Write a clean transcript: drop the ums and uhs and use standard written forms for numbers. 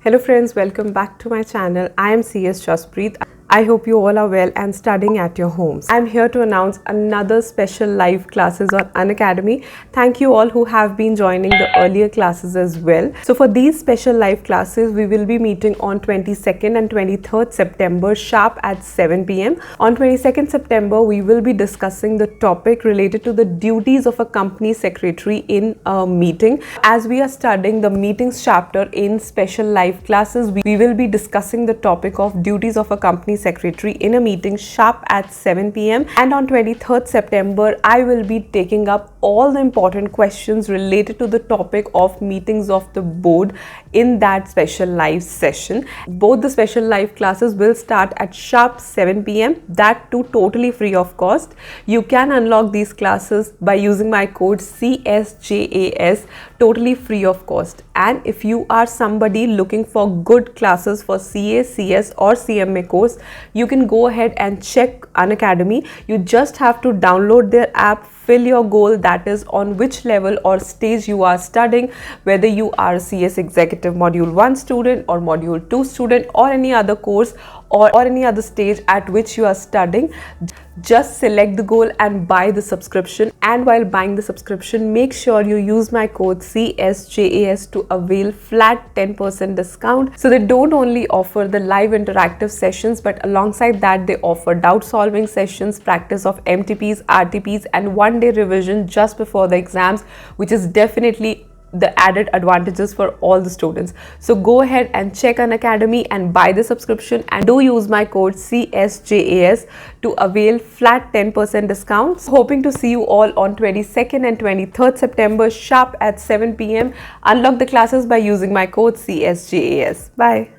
Hello friends, welcome back to my channel. I am CSJAS. I hope you all are well and studying at your homes. I'm here to announce another special live classes on Unacademy. Thank you all who have been joining the earlier classes as well. So for these special live classes, we will be meeting on 22nd and 23rd September sharp at 7 p.m. On 22nd September, we will be discussing the topic related to the duties of a company secretary in a meeting. As we are studying the meetings chapter in special live classes, we will be discussing the topic of duties of a company secretary in a meeting sharp at 7 p.m. and on 23rd September I will be taking up all the important questions related to the topic of meetings of the board in that special live session. Both the special live classes will start at sharp 7 p.m. that too totally free of cost. You can unlock these classes by using my code CSJAS, totally free of cost. And if you are somebody looking for good classes for CA, CS or CMA course, you can go ahead and check Unacademy. You just have to download their app, fill your goal, that is on which level or stage you are studying, whether you are a CS Executive Module 1 student or Module 2 student or any other course or any other stage at which you are studying. Just select the goal and buy the subscription, and while buying the subscription, make sure you use my code CSJAS to avail flat 10% discount. So they don't only offer the live interactive sessions, but alongside that they offer doubt solving sessions, practice of MTPs, RTPs and one-day revision just before the exams, which is definitely the added advantages for all the students. So go ahead and check Unacademy and buy the subscription, and do use my code CSJAS to avail flat 10% discounts. Hoping to see you all on 22nd and 23rd September sharp at 7 p.m. Unlock the classes by using my code CSJAS. Bye.